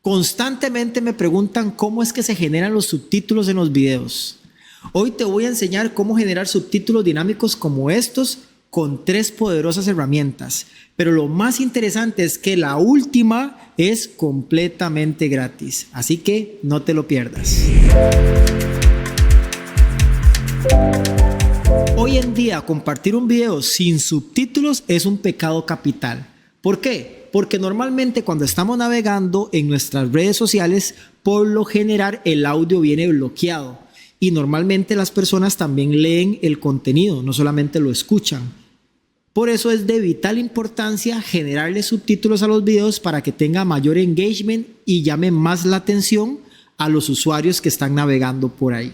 Constantemente me preguntan cómo es que se generan los subtítulos en los videos. Hoy te voy a enseñar cómo generar subtítulos dinámicos como estos con 3 poderosas herramientas. Pero lo más interesante es que la última es completamente gratis. Así que no te lo pierdas. Hoy en día compartir un video sin subtítulos es un pecado capital. ¿Por qué? Porque normalmente cuando estamos navegando en nuestras redes sociales, por lo general el audio viene bloqueado y normalmente las personas también leen el contenido, no solamente lo escuchan. Por eso es de vital importancia generarle subtítulos a los videos para que tenga mayor engagement y llame más la atención a los usuarios que están navegando por ahí.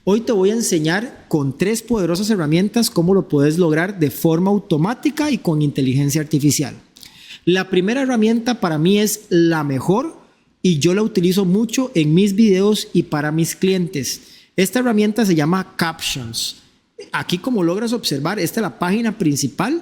Hoy te voy a enseñar con 3 poderosas herramientas cómo lo puedes lograr de forma automática y con inteligencia artificial. La primera herramienta para mí es la mejor y yo la utilizo mucho en mis videos y para mis clientes. Esta herramienta se llama Captions. Aquí, como logras observar, esta es la página principal.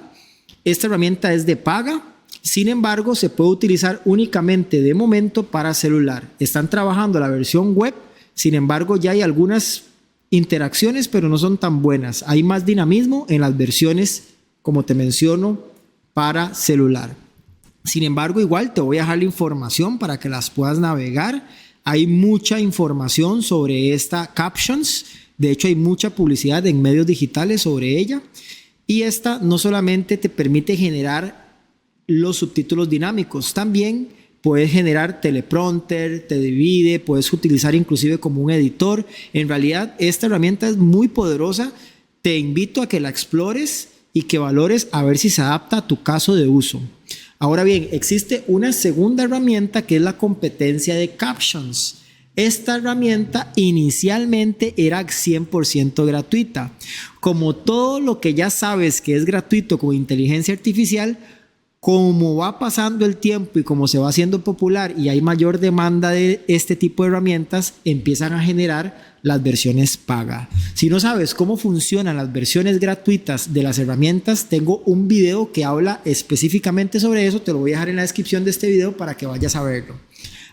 Esta herramienta es de paga. Sin embargo, se puede utilizar únicamente de momento para celular. Están trabajando la versión web. Sin embargo, ya hay algunas interacciones, pero no son tan buenas. Hay más dinamismo en las versiones, como te menciono, para celular. Sin embargo, igual te voy a dejar la información para que las puedas navegar. Hay mucha información sobre esta Captions. De hecho, hay mucha publicidad en medios digitales sobre ella. Y esta no solamente te permite generar los subtítulos dinámicos, también puedes generar teleprompter, te divide, puedes utilizar inclusive como un editor. En realidad, esta herramienta es muy poderosa. Te invito a que la explores y que valores a ver si se adapta a tu caso de uso. Ahora bien, existe una segunda herramienta que es la competencia de Captions. Esta herramienta inicialmente era 100% gratuita. Como todo lo que ya sabes que es gratuito con inteligencia artificial, como va pasando el tiempo y como se va haciendo popular y hay mayor demanda de este tipo de herramientas, empiezan a generar las versiones paga. Si no sabes cómo funcionan las versiones gratuitas de las herramientas, tengo un video que habla específicamente sobre eso. Te lo voy a dejar en la descripción de este video para que vayas a verlo.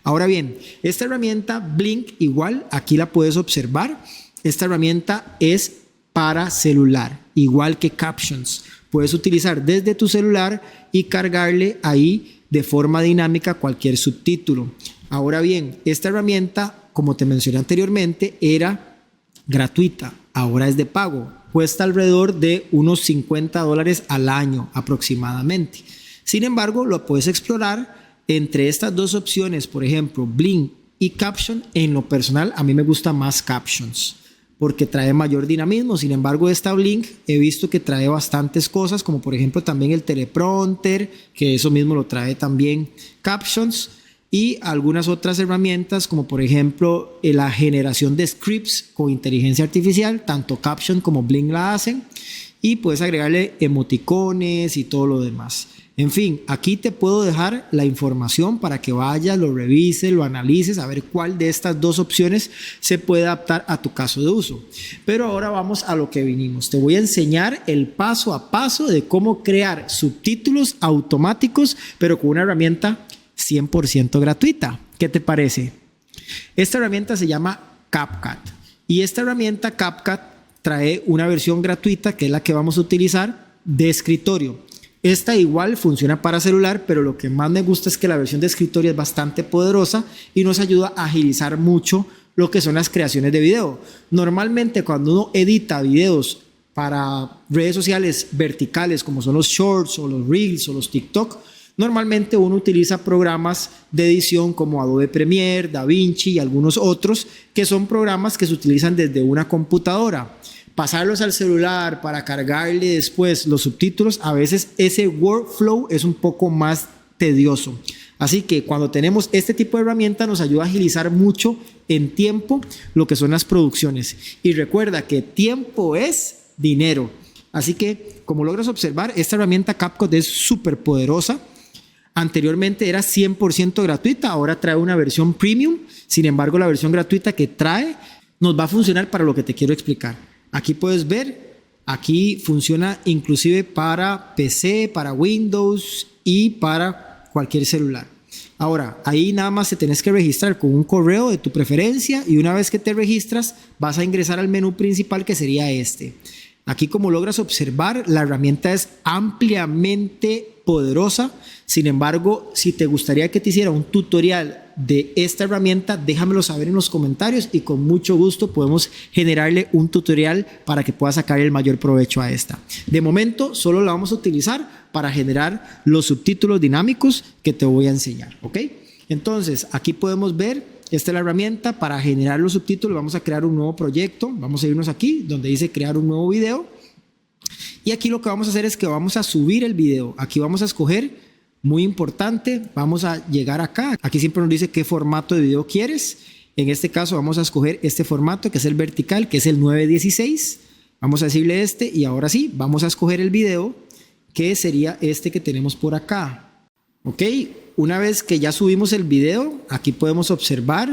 Ahora bien, esta herramienta Blink, igual aquí la puedes observar. Esta herramienta es para celular, igual que Captions. Puedes utilizar desde tu celular y cargarle ahí de forma dinámica cualquier subtítulo. Ahora bien, esta herramienta, como te mencioné anteriormente, era gratuita, ahora es de pago. Cuesta alrededor de unos $50 al año aproximadamente. Sin embargo, lo puedes explorar entre estas dos opciones, por ejemplo, Blink y Caption. En lo personal, a mí me gusta más Captions porque trae mayor dinamismo. Sin embargo, esta Blink he visto que trae bastantes cosas, como por ejemplo también el teleprompter, que eso mismo lo trae también Captions, y algunas otras herramientas como por ejemplo la generación de scripts con inteligencia artificial. Tanto Caption como Blink la hacen, y puedes agregarle emoticones y todo lo demás. En fin, aquí te puedo dejar la información para que vayas, lo revises, lo analices, a ver cuál de estas dos opciones se puede adaptar a tu caso de uso. Pero ahora vamos a lo que vinimos. Te voy a enseñar el paso a paso de cómo crear subtítulos automáticos, pero con una herramienta 100% gratuita. ¿Qué te parece? Esta herramienta se llama CapCut. Y esta herramienta CapCut trae una versión gratuita, que es la que vamos a utilizar, de escritorio. Esta igual funciona para celular, pero lo que más me gusta es que la versión de escritorio es bastante poderosa y nos ayuda a agilizar mucho lo que son las creaciones de video. Normalmente cuando uno edita videos para redes sociales verticales como son los shorts o los reels o los TikTok, normalmente uno utiliza programas de edición como Adobe Premiere, DaVinci y algunos otros, que son programas que se utilizan desde una computadora. Pasarlos al celular para cargarle después los subtítulos, a veces ese workflow es un poco más tedioso. Así que cuando tenemos este tipo de herramienta nos ayuda a agilizar mucho en tiempo lo que son las producciones. Y recuerda que tiempo es dinero. Así que, como logras observar, esta herramienta CapCut es súper poderosa. Anteriormente era 100% gratuita, ahora trae una versión premium. Sin embargo, la versión gratuita que trae nos va a funcionar para lo que te quiero explicar. Aquí puedes ver, aquí funciona inclusive para PC, para Windows y para cualquier celular. Ahora, ahí nada más te tenés que registrar con un correo de tu preferencia y una vez que te registras vas a ingresar al menú principal que sería este. Aquí, como logras observar, la herramienta es ampliamente poderosa. Sin embargo, si te gustaría que te hiciera un tutorial de esta herramienta, déjamelo saber en los comentarios y con mucho gusto podemos generarle un tutorial para que puedas sacar el mayor provecho a esta. De momento, solo la vamos a utilizar para generar los subtítulos dinámicos que te voy a enseñar, ¿ok? Entonces, aquí podemos ver, esta es la herramienta para generar los subtítulos. Vamos a crear un nuevo proyecto. Vamos a irnos aquí donde dice crear un nuevo video. Y aquí lo que vamos a hacer es que vamos a subir el video. Aquí vamos a escoger, muy importante, vamos a llegar acá. Aquí siempre nos dice qué formato de video quieres. En este caso vamos a escoger este formato que es el vertical, que es el 9:16. Vamos a decirle este y ahora sí, vamos a escoger el video que sería este que tenemos por acá. Ok, una vez que ya subimos el video, aquí podemos observar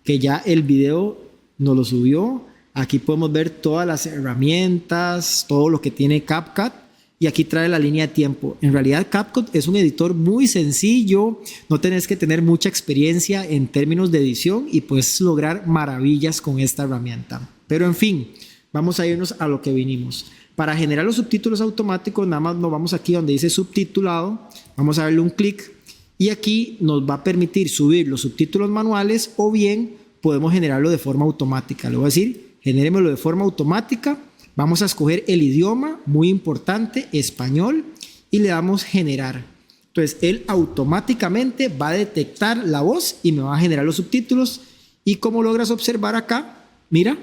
que ya el video nos lo subió. Aquí podemos ver todas las herramientas, todo lo que tiene CapCut y aquí trae la línea de tiempo. En realidad CapCut es un editor muy sencillo, no tenés que tener mucha experiencia en términos de edición y puedes lograr maravillas con esta herramienta. Pero en fin, vamos a irnos a lo que vinimos. Para generar los subtítulos automáticos, nada más nos vamos aquí donde dice subtitulado, vamos a darle un clic y aquí nos va a permitir subir los subtítulos manuales o bien podemos generarlo de forma automática. Le voy a decir, generémoslo de forma automática, vamos a escoger el idioma, muy importante, español, y le damos generar. Entonces, él automáticamente va a detectar la voz y me va a generar los subtítulos y como logras observar acá, mira,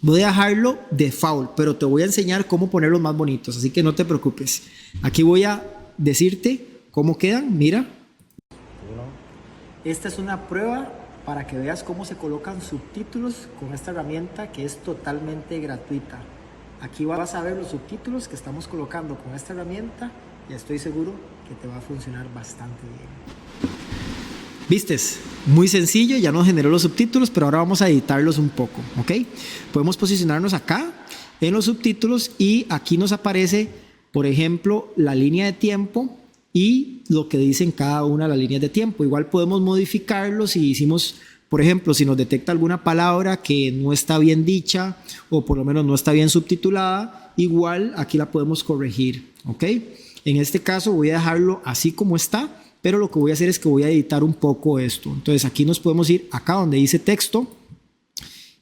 voy a dejarlo default, pero te voy a enseñar cómo ponerlos más bonitos, así que no te preocupes. Aquí voy a decirte cómo quedan, mira. Esta es una prueba para que veas cómo se colocan subtítulos con esta herramienta que es totalmente gratuita. Aquí vas a ver los subtítulos que estamos colocando con esta herramienta y estoy seguro que te va a funcionar bastante bien. ¿Vistes? Muy sencillo, ya nos generó los subtítulos, pero ahora vamos a editarlos un poco, ¿ok? Podemos posicionarnos acá en los subtítulos y aquí nos aparece, por ejemplo, la línea de tiempo y lo que dicen cada una de las líneas de tiempo. Igual podemos modificarlo si hicimos, por ejemplo, si nos detecta alguna palabra que no está bien dicha o por lo menos no está bien subtitulada, igual aquí la podemos corregir, ¿ok? En este caso voy a dejarlo así como está, pero lo que voy a hacer es que voy a editar un poco esto. Entonces aquí nos podemos ir acá donde dice texto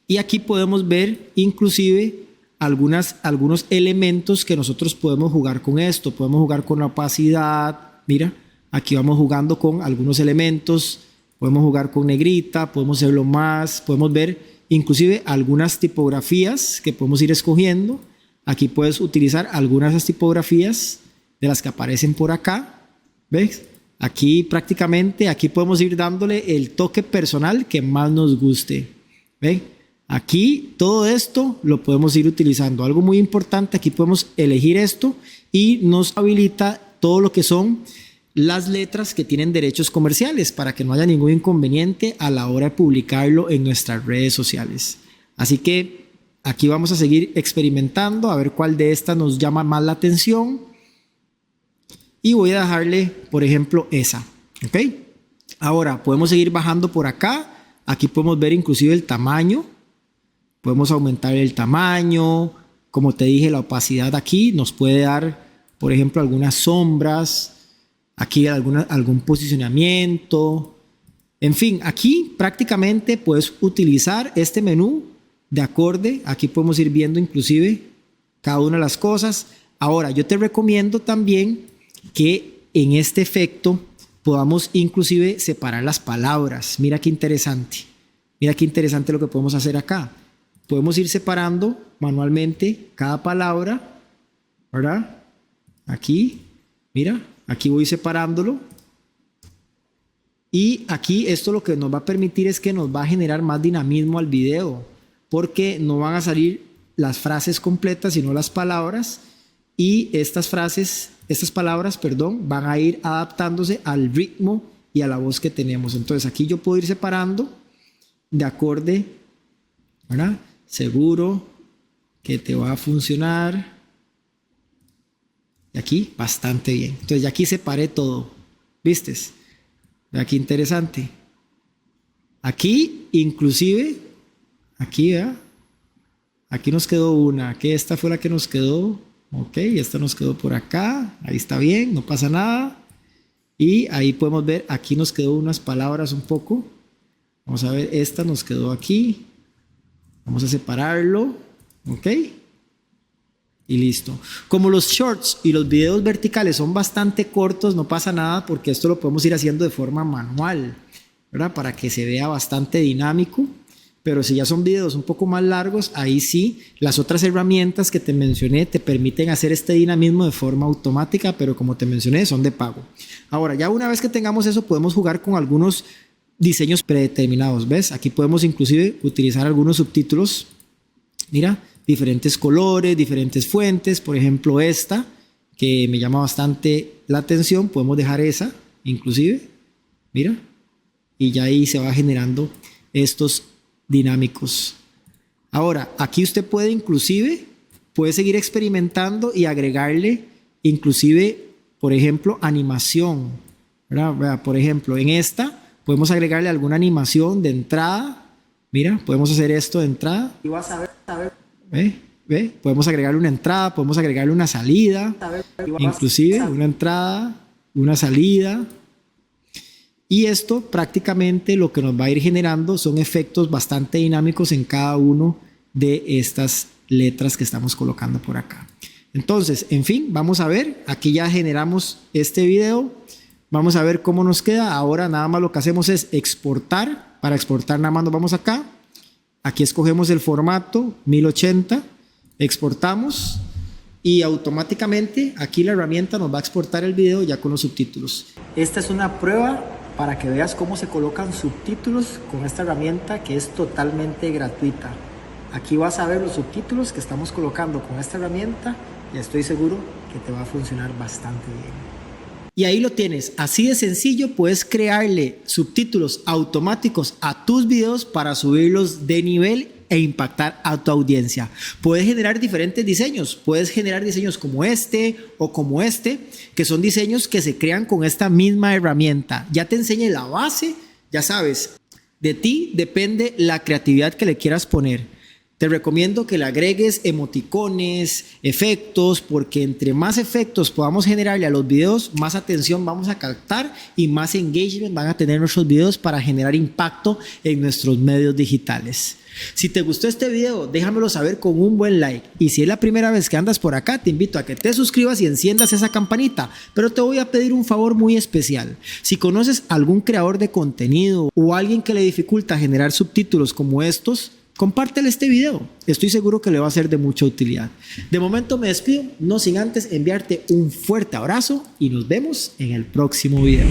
y aquí podemos ver inclusive algunos elementos que nosotros podemos jugar con esto. Podemos jugar con la opacidad, mira, aquí vamos jugando con algunos elementos, podemos jugar con negrita, podemos hacerlo más, podemos ver inclusive algunas tipografías que podemos ir escogiendo. Aquí puedes utilizar algunas de esas tipografías de las que aparecen por acá, ¿ves? Aquí prácticamente, aquí podemos ir dándole el toque personal que más nos guste. ¿Ven? Aquí todo esto lo podemos ir utilizando. Algo muy importante, aquí podemos elegir esto y nos habilita todo lo que son las letras que tienen derechos comerciales para que no haya ningún inconveniente a la hora de publicarlo en nuestras redes sociales. Así que aquí vamos a seguir experimentando a ver cuál de estas nos llama más la atención. Y voy a dejarle, por ejemplo, esa. ¿Ok? Ahora, podemos seguir bajando por acá. Aquí podemos ver inclusive el tamaño. Podemos aumentar el tamaño. Como te dije, la opacidad aquí nos puede dar, por ejemplo, algunas sombras. Aquí algún posicionamiento. En fin, aquí prácticamente puedes utilizar este menú de acorde. Aquí podemos ir viendo inclusive cada una de las cosas. Ahora, yo te recomiendo también que en este efecto podamos inclusive separar las palabras. Mira qué interesante. Mira qué interesante lo que podemos hacer acá. Podemos ir separando manualmente cada palabra, ¿verdad? Aquí, mira, aquí voy separándolo. Y aquí esto lo que nos va a permitir es que nos va a generar más dinamismo al video, porque no van a salir las frases completas, sino las palabras. Y estas palabras, van a ir adaptándose al ritmo y a la voz que tenemos. Entonces aquí yo puedo ir separando de acorde, ¿verdad? Seguro que te va a funcionar. Y aquí bastante bien. Entonces ya aquí separé todo. ¿Vistes? Vea qué interesante. Aquí, inclusive, aquí, ¿verdad? Aquí nos quedó una, que esta fue la que nos quedó. Ok, esta nos quedó por acá. Ahí está bien, no pasa nada. Y ahí podemos ver, aquí nos quedó unas palabras un poco. Vamos a ver, esta nos quedó aquí. Vamos a separarlo. Ok. Y listo. Como los shorts y los videos verticales son bastante cortos, no pasa nada porque esto lo podemos ir haciendo de forma manual, ¿verdad? Para que se vea bastante dinámico. Pero si ya son videos un poco más largos, ahí sí, las otras herramientas que te mencioné te permiten hacer este dinamismo de forma automática, pero como te mencioné, son de pago. Ahora, ya una vez que tengamos eso, podemos jugar con algunos diseños predeterminados, ¿ves? Aquí podemos inclusive utilizar algunos subtítulos. Mira, diferentes colores, diferentes fuentes. Por ejemplo, esta, que me llama bastante la atención, podemos dejar esa, inclusive. Mira, y ya ahí se va generando estos dinámicos. Ahora, aquí usted puede seguir experimentando y agregarle inclusive, por ejemplo, animación, ¿verdad? Por ejemplo, en esta podemos agregarle alguna animación de entrada. Mira, podemos hacer esto de entrada. Y vas a ver. ¿Ve? Podemos agregarle una entrada, podemos agregarle una salida, inclusive una entrada, una salida. Y esto prácticamente lo que nos va a ir generando son efectos bastante dinámicos en cada uno de estas letras que estamos colocando por acá. Entonces, en fin, vamos a ver. Aquí ya generamos este video. Vamos a ver cómo nos queda. Ahora nada más lo que hacemos es exportar. Para exportar nada más nos vamos acá. Aquí escogemos el formato 1080. Exportamos. Y automáticamente aquí la herramienta nos va a exportar el video ya con los subtítulos. Esta es una prueba para que veas cómo se colocan subtítulos con esta herramienta que es totalmente gratuita. Aquí vas a ver los subtítulos que estamos colocando con esta herramienta y estoy seguro que te va a funcionar bastante bien. Y ahí lo tienes, así de sencillo puedes crearle subtítulos automáticos a tus videos para subirlos de nivel e impactar a tu audiencia. Puedes generar diferentes diseños, puedes generar diseños como este o como este, que son diseños que se crean con esta misma herramienta. Ya te enseñé la base, ya sabes, de ti depende la creatividad que le quieras poner. Te recomiendo que le agregues emoticones, efectos, porque entre más efectos podamos generarle a los videos, más atención vamos a captar y más engagement van a tener nuestros videos para generar impacto en nuestros medios digitales. Si te gustó este video, déjamelo saber con un buen like. Y si es la primera vez que andas por acá, te invito a que te suscribas y enciendas esa campanita. Pero te voy a pedir un favor muy especial. Si conoces algún creador de contenido o alguien que le dificulta generar subtítulos como estos, compártele este video, estoy seguro que le va a ser de mucha utilidad. De momento me despido, no sin antes enviarte un fuerte abrazo y nos vemos en el próximo video.